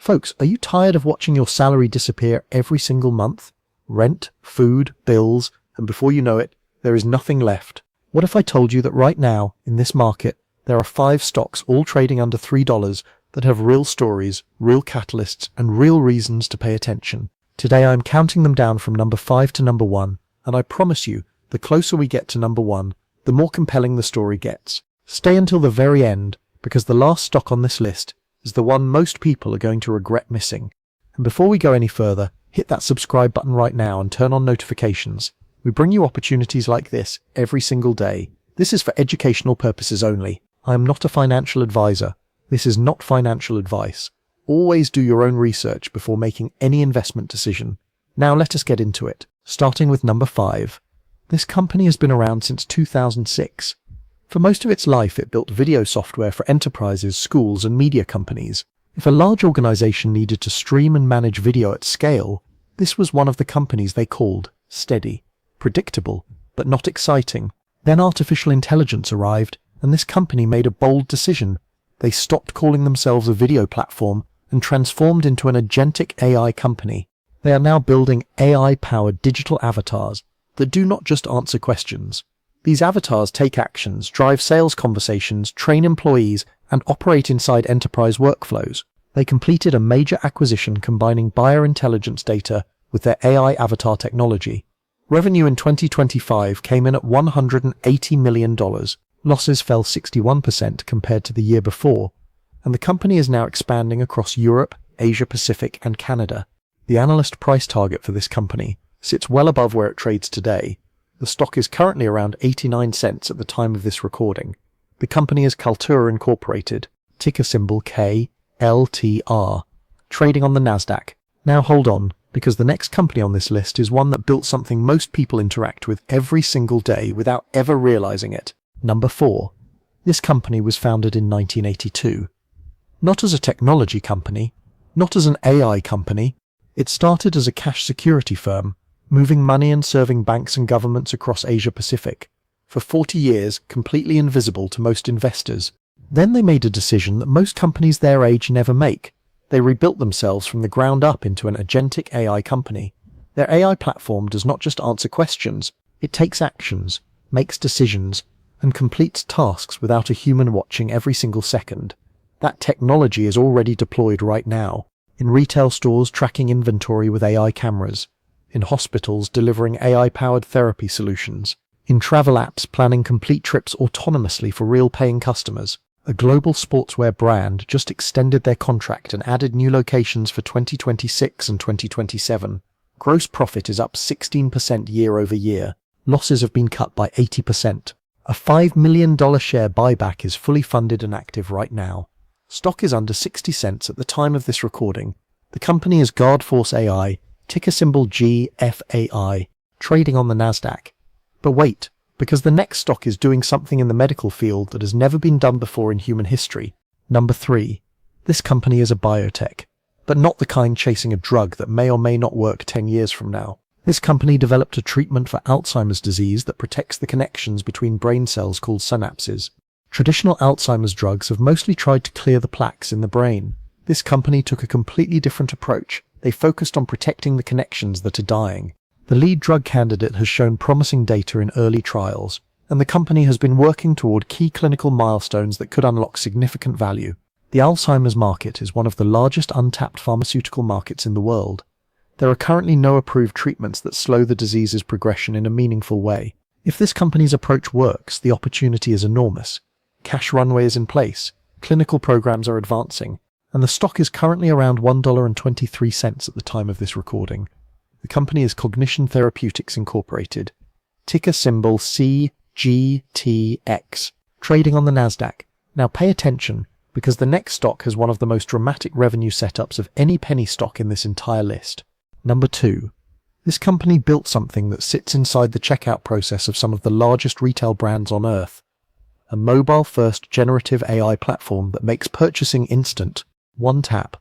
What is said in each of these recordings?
Folks, are you tired of watching your salary disappear every single month? Rent, food, bills, and before you know it, there is nothing left. What if I told you that right now, in this market, there are 5 stocks all trading under $3 that have real stories, real catalysts, and real reasons to pay attention? Today I'm counting them down from number 5 to number 1, and I promise you, the closer we get to number 1, the more compelling the story gets. Stay until the very end, because the last stock on this list is the one most people are going to regret missing. And before we go any further, hit that subscribe button right now and turn on notifications. We bring you opportunities like this every single day. This is for educational purposes only. I am not a financial advisor. This is not financial advice. Always do your own research before making any investment decision. Now let us get into it, starting with number 5. This company has been around since 2006. For most of its life, it built video software for enterprises, schools, and media companies. If a large organization needed to stream and manage video at scale, this was one of the companies they called steady, predictable, but not exciting. Then artificial intelligence arrived, and this company made a bold decision. They stopped calling themselves a video platform and transformed into an agentic AI company. They are now building AI-powered digital avatars that do not just answer questions. These avatars take actions, drive sales conversations, train employees, and operate inside enterprise workflows. They completed a major acquisition combining buyer intelligence data with their AI avatar technology. Revenue in 2025 came in at $180 million. Losses fell 61% compared to the year before, and the company is now expanding across Europe, Asia Pacific, and Canada. The analyst price target for this company sits well above where it trades today. The stock is currently around 89 cents at the time of this recording. The company is Kaltura Incorporated, ticker symbol KLTR, trading on the Nasdaq. Now hold on, because the next company on this list is one that built something most people interact with every single day without ever realizing it. Number 4. This company was founded in 1982. Not as a technology company, not as an AI company. It started as a cash security firm, moving money and serving banks and governments across Asia Pacific. For 40 years, completely invisible to most investors. Then they made a decision that most companies their age never make. They rebuilt themselves from the ground up into an agentic AI company. Their AI platform does not just answer questions, it takes actions, makes decisions, and completes tasks without a human watching every single second. That technology is already deployed right now. In retail stores tracking inventory with AI cameras. In hospitals delivering AI-powered therapy solutions. In travel apps planning complete trips autonomously for real paying customers. A global sportswear brand just extended their contract and added new locations for 2026 and 2027. Gross profit is up 16% year over year. Losses have been cut by 80%. A $5 million share buyback is fully funded and active right now. Stock is under 60 cents at the time of this recording. The company is Guardforce AI, ticker symbol GFAI, trading on the Nasdaq. But wait, because the next stock is doing something in the medical field that has never been done before in human history. Number 3. This company is a biotech, but not the kind chasing a drug that may or may not work 10 years from now. This company developed a treatment for Alzheimer's disease that protects the connections between brain cells called synapses. Traditional Alzheimer's drugs have mostly tried to clear the plaques in the brain. This company took a completely different approach. They focused on protecting the connections that are dying. The lead drug candidate has shown promising data in early trials, and the company has been working toward key clinical milestones that could unlock significant value. The Alzheimer's market is one of the largest untapped pharmaceutical markets in the world. There are currently no approved treatments that slow the disease's progression in a meaningful way. If this company's approach works, the opportunity is enormous. Cash runway is in place, clinical programs are advancing, and the stock is currently around $1.23 at the time of this recording. The company is Cognition Therapeutics Incorporated, ticker symbol CGTX, trading on the Nasdaq. Now pay attention, because the next stock has one of the most dramatic revenue setups of any penny stock in this entire list. Number 2. This company built something that sits inside the checkout process of some of the largest retail brands on earth. A mobile-first generative AI platform that makes purchasing instant, one tap,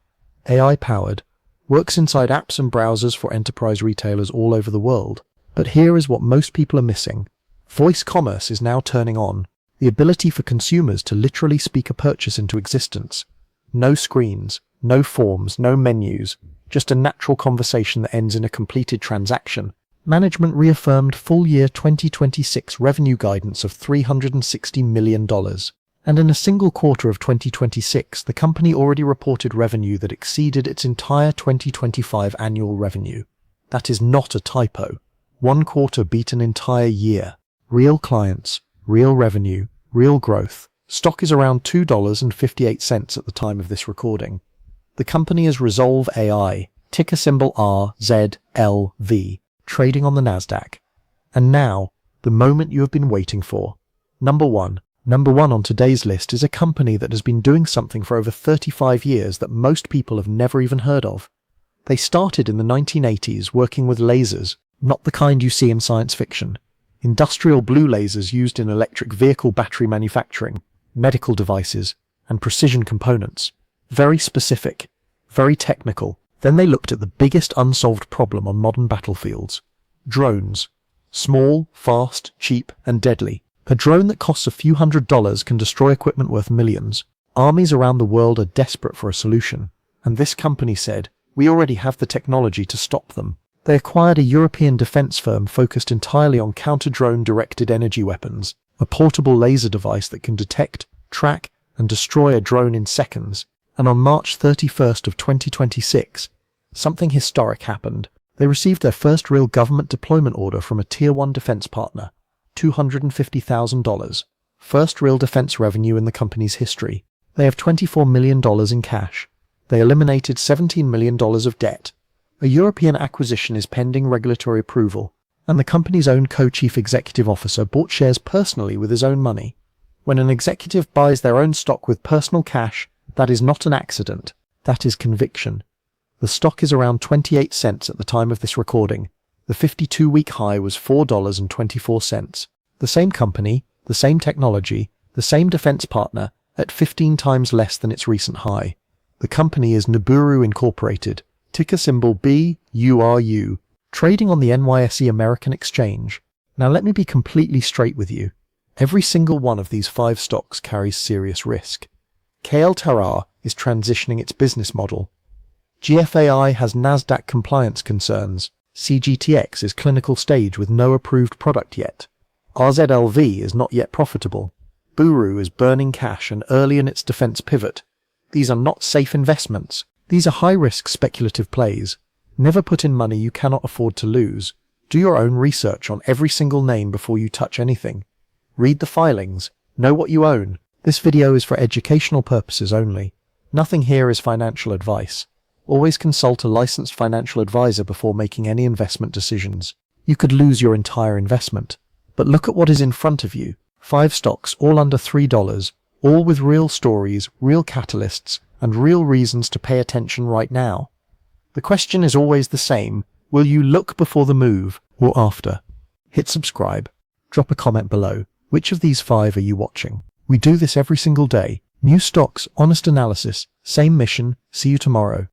AI-powered, works inside apps and browsers for enterprise retailers all over the world. But here is what most people are missing. Voice commerce is now turning on. The ability for consumers to literally speak a purchase into existence. No screens, No forms, no menus, just a natural conversation that ends in a completed transaction. Management reaffirmed full-year 2026 revenue guidance of $360 million. And in a single quarter of 2026, the company already reported revenue that exceeded its entire 2025 annual revenue. That is not a typo. One quarter beat an entire year. Real clients, real revenue, real growth. Stock is around $2.58 at the time of this recording. The company is Resolve AI, ticker symbol RZLV, trading on the Nasdaq. And now, the moment you have been waiting for. Number one on today's list is a company that has been doing something for over 35 years that most people have never even heard of. They started in the 1980s working with lasers, not the kind you see in science fiction. Industrial blue lasers used in electric vehicle battery manufacturing, medical devices, and precision components. Very specific, very technical. Then they looked at the biggest unsolved problem on modern battlefields. Drones. Small, fast, cheap, and deadly. A drone that costs a few $100s can destroy equipment worth millions. Armies around the world are desperate for a solution. And this company said, we already have the technology to stop them. They acquired a European defense firm focused entirely on counter-drone directed energy weapons, a portable laser device that can detect, track, and destroy a drone in seconds. And on March 31st of 2026, something historic happened. They received their first real government deployment order from a Tier 1 defense partner, $250,000. First real defense revenue in the company's history. They have $24 million in cash. They eliminated $17 million of debt. A European acquisition is pending regulatory approval, and the company's own co-chief executive officer bought shares personally with his own money. When an executive buys their own stock with personal cash, that is not an accident. That is conviction. The stock is around 28 cents at the time of this recording. The 52-week high was $4.24. The same company, the same technology, the same defense partner, at 15 times less than its recent high. The company is Nibiru Incorporated, ticker symbol BURU, trading on the NYSE American Exchange. Now let me be completely straight with you. Every single one of these 5 stocks carries serious risk. KL Tarar is transitioning its business model. GFAI has Nasdaq compliance concerns. CGTX is clinical stage with no approved product yet. RZLV is not yet profitable. Buru is burning cash and early in its defense pivot. These are not safe investments. These are high-risk speculative plays. Never put in money you cannot afford to lose. Do your own research on every single name before you touch anything. Read the filings. Know what you own. This video is for educational purposes only. Nothing here is financial advice. Always consult a licensed financial advisor before making any investment decisions. You could lose your entire investment. But look at what is in front of you. 5 stocks, all under $3, all with real stories, real catalysts, and real reasons to pay attention right now. The question is always the same. Will you look before the move or after? Hit subscribe. Drop a comment below. Which of these 5 are you watching? We do this every single day. New stocks, honest analysis, same mission. See you tomorrow.